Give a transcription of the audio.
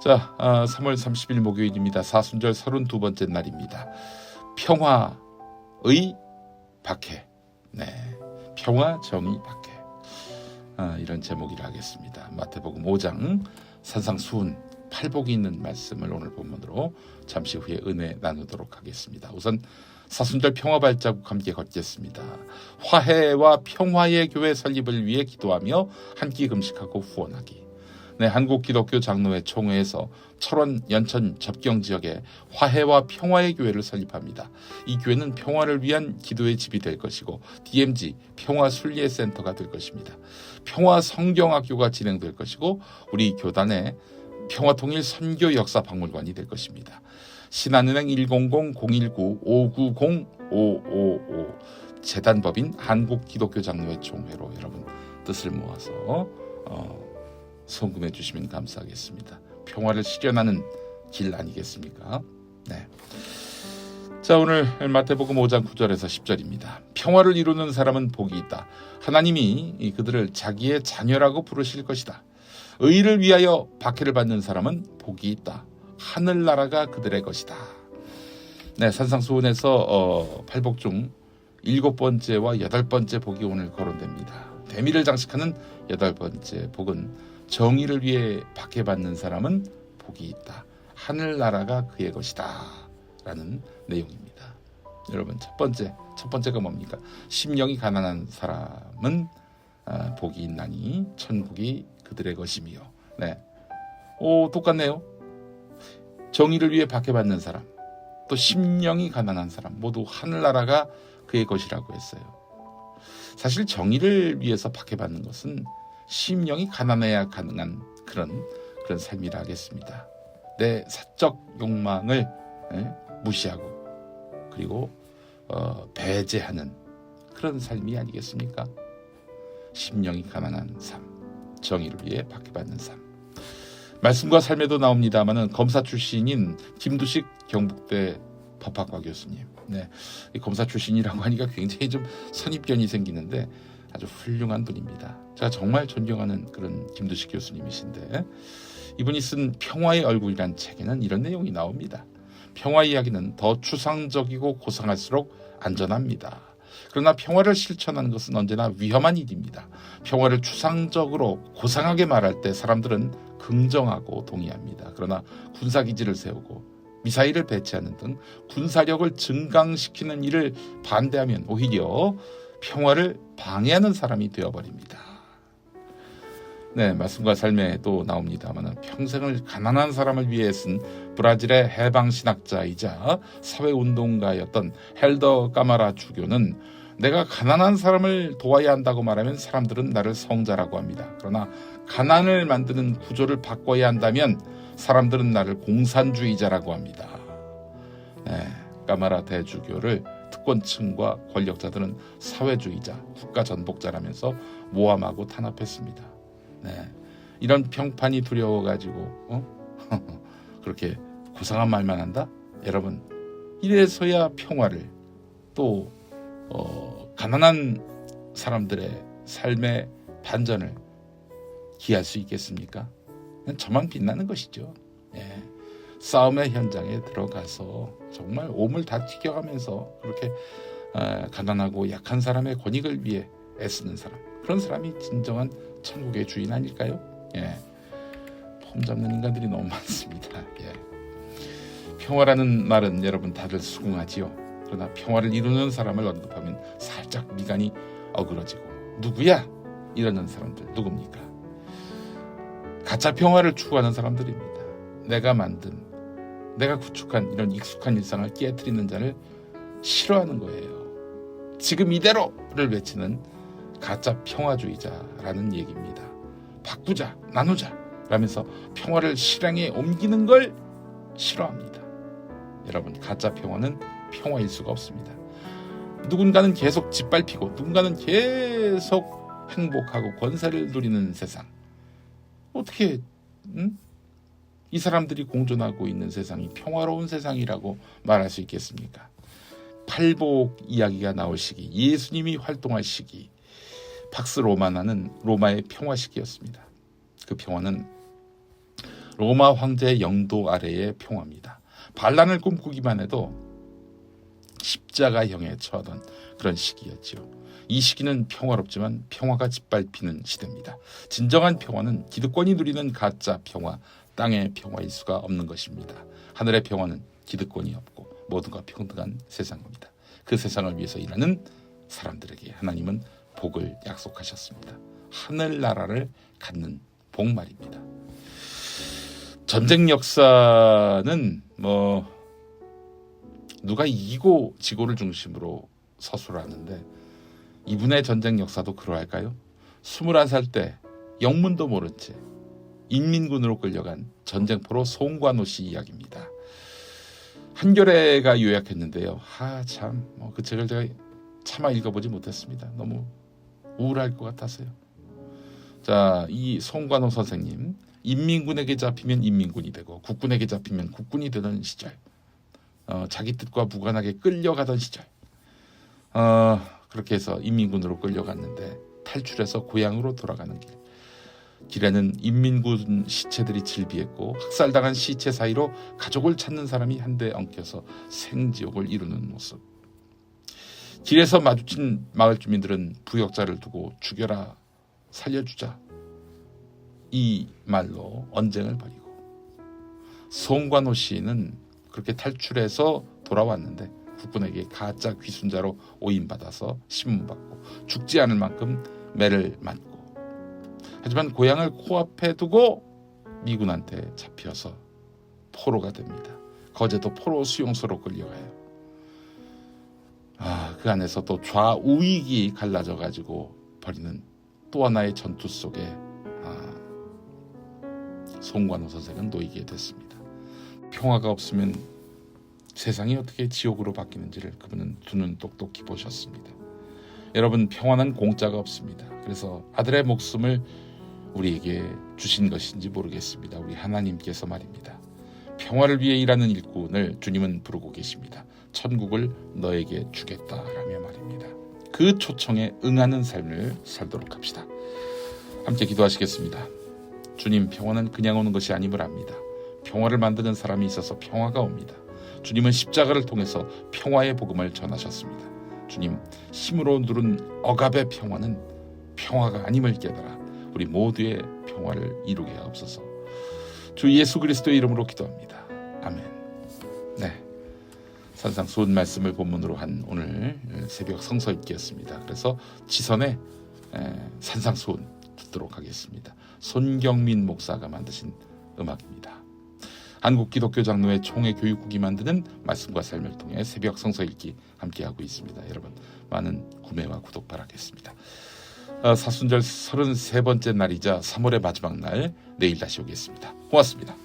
자, 3월 30일 목요일입니다. 사순절 32번째 날입니다. 평화의 박해. 네, 평화, 정의, 박해. 이런 제목이라 하겠습니다. 마태복음 5장 산상수훈 팔복이 있는 말씀을 오늘 본문으로 잠시 후에 은혜 나누도록 하겠습니다. 우선 사순절 평화 발자국 함께 걷겠습니다. 화해와 평화의 교회 설립을 위해 기도하며 한 끼 금식하고 후원하기. 네, 한국 기독교 장로회 총회에서 철원 연천 접경 지역에 화해와 평화의 교회를 설립합니다. 이 교회는 평화를 위한 기도의 집이 될 것이고 DMZ 평화 순례 센터가 될 것입니다. 평화 성경학교가 진행될 것이고 우리 교단의 평화통일 선교 역사 박물관이 될 것입니다. 신한은행 100-019-590-555 재단법인 한국 기독교 장로회 총회로 여러분 뜻을 모아서 송금해 주시면 감사하겠습니다. 평화를 실현하는 길 아니겠습니까? 네. 자, 오늘 마태복음 5장 9절에서 10절입니다. 평화를 이루는 사람은 복이 있다. 하나님이 그들을 자기의 자녀라고 부르실 것이다. 의를 위하여 박해를 받는 사람은 복이 있다. 하늘나라가 그들의 것이다. 네, 산상수훈에서 팔복 중 7번째와 8번째 복이 오늘 거론됩니다. 대미를 장식하는 8번째 복은 정의를 위해 박해받는 사람은 복이 있다. 하늘나라가 그의 것이다. 라는 내용입니다. 여러분, 첫 번째가 뭡니까? 심령이 가난한 사람은 복이 있나니 천국이 그들의 것이며. 네, 똑같네요. 정의를 위해 박해받는 사람, 또 심령이 가난한 사람 모두 하늘나라가 그의 것이라고 했어요. 사실 정의를 위해서 박해받는 것은 심령이 가난해야 가능한 그런 삶이라 하겠습니다. 내 사적 욕망을 무시하고 그리고 배제하는 그런 삶이 아니겠습니까? 심령이 가난한 삶, 정의를 위해 박해받는 삶. 말씀과 삶에도 나옵니다마는 검사 출신인 김두식 경북대 법학과 교수님. 네, 이 검사 출신이라고 하니까 굉장히 좀 선입견이 생기는데 아주 훌륭한 분입니다. 제가 정말 존경하는 그런 김두식 교수님이신데 이분이 쓴 평화의 얼굴이란 책에는 이런 내용이 나옵니다. 평화 이야기는 더 추상적이고 고상할수록 안전합니다. 그러나 평화를 실천하는 것은 언제나 위험한 일입니다. 평화를 추상적으로 고상하게 말할 때 사람들은 긍정하고 동의합니다. 그러나 군사기지를 세우고 미사일을 배치하는 등 군사력을 증강시키는 일을 반대하면 오히려 평화를 방해하는 사람이 되어버립니다. 네, 말씀과 삶에 또 나옵니다만 평생을 가난한 사람을 위해 쓴 브라질의 해방신학자이자 사회운동가였던 헬더 까마라 주교는 내가 가난한 사람을 도와야 한다고 말하면 사람들은 나를 성자라고 합니다. 그러나 가난을 만드는 구조를 바꿔야 한다면 사람들은 나를 공산주의자라고 합니다. 네, 까마라 대주교를 특권층과 권력자들은 사회주의자, 국가전복자라면서 모함하고 탄압했습니다. 네, 이런 평판이 두려워가지고 그렇게 고상한 말만 한다? 여러분, 이래서야 평화를 또 가난한 사람들의 삶의 반전을 기할 수 있겠습니까? 저만 빛나는 것이죠. 예. 싸움의 현장에 들어가서 정말 몸을 다 튀겨가면서 그렇게 가난하고 약한 사람의 권익을 위해 애쓰는 사람, 그런 사람이 진정한 천국의 주인 아닐까요? 예. 폼 잡는 인간들이 너무 많습니다. 예. 평화라는 말은 여러분 다들 수긍하지요. 그러나 평화를 이루는 사람을 언급하면 살짝 미간이 어그러지고 누구야? 이러는 사람들 누굽니까? 가짜 평화를 추구하는 사람들입니다. 내가 구축한 이런 익숙한 일상을 깨트리는 자를 싫어하는 거예요. 지금 이대로를 외치는 가짜 평화주의자라는 얘기입니다. 바꾸자, 나누자 라면서 평화를 실행에 옮기는 걸 싫어합니다. 여러분, 가짜 평화는 평화일 수가 없습니다. 누군가는 계속 짓밟히고 누군가는 계속 행복하고 권세를 누리는 세상. 어떻게 이 사람들이 공존하고 있는 세상이 평화로운 세상이라고 말할 수 있겠습니까? 팔복 이야기가 나올 시기, 예수님이 활동할 시기, 팍스 로마나는 로마의 평화 시기였습니다. 그 평화는 로마 황제의 영도 아래의 평화입니다. 반란을 꿈꾸기만 해도 십자가형에 처하던 그런 시기였지요. 이 시기는 평화롭지만 평화가 짓밟히는 시대입니다. 진정한 평화는 기득권이 누리는 가짜 평화, 땅의 평화일 수가 없는 것입니다. 하늘의 평화는 기득권이 없고 모두가 평등한 세상입니다. 그 세상을 위해서 일하는 사람들에게 하나님은 복을 약속하셨습니다. 하늘나라를 갖는 복 말입니다. 전쟁 역사는 누가 이기고 지고를 중심으로 서술을 하는데 이분의 전쟁 역사도 그러할까요? 21살 때 영문도 모른 채 인민군으로 끌려간 전쟁포로 송관호 씨 이야기입니다. 한겨레가 요약했는데요. 그 책을 제가 차마 읽어보지 못했습니다. 너무 우울할 것 같아서요. 자, 이 송관호 선생님, 인민군에게 잡히면 인민군이 되고 국군에게 잡히면 국군이 되던 시절, 자기 뜻과 무관하게 끌려가던 시절, 그렇게 해서 인민군으로 끌려갔는데 탈출해서 고향으로 돌아가는 길에는 인민군 시체들이 질비했고 학살당한 시체 사이로 가족을 찾는 사람이 한데 엉켜서 생지옥을 이루는 모습. 길에서 마주친 마을 주민들은 부역자를 두고 죽여라, 살려주자, 이 말로 언쟁을 벌이고, 송관호 씨는 그렇게 탈출해서 돌아왔는데 국군에게 가짜 귀순자로 오인받아서 신문받고 죽지 않을 만큼 매를 맞고, 하지만 고향을 코앞에 두고 미군한테 잡혀서 포로가 됩니다. 거제도 포로 수용소로 끌려가요. 그 안에서 또 좌우익이 갈라져 가지고 벌이는 또 하나의 전투 속에 송관호 선생은 놓이게 됐습니다. 평화가 없으면 세상이 어떻게 지옥으로 바뀌는지를 그분은 두 눈 똑똑히 보셨습니다. 여러분, 평화는 공짜가 없습니다. 그래서 아들의 목숨을 우리에게 주신 것인지 모르겠습니다. 우리 하나님께서 말입니다. 평화를 위해 일하는 일꾼을 주님은 부르고 계십니다. 천국을 너에게 주겠다라며 말입니다. 그 초청에 응하는 삶을 살도록 합시다. 함께 기도하시겠습니다. 주님, 평화는 그냥 오는 것이 아님을 압니다. 평화를 만드는 사람이 있어서 평화가 옵니다. 주님은 십자가를 통해서 평화의 복음을 전하셨습니다. 주님, 힘으로 누른 억압의 평화는 평화가 아님을 깨달아 우리 모두의 평화를 이루게 하옵소서. 주 예수 그리스도의 이름으로 기도합니다. 아멘. 네, 산상수훈 말씀을 본문으로 한 오늘 새벽 성서 읽기였습니다. 그래서 지선의 산상수훈 듣도록 하겠습니다. 손경민 목사가 만드신 음악입니다. 한국기독교장로회 총회 교육국이 만드는 말씀과 삶을 통해 새벽 성서 읽기 함께하고 있습니다. 여러분, 많은 구매와 구독 바라겠습니다. 사순절 33번째 날이자 3월의 마지막 날, 내일 다시 오겠습니다. 고맙습니다.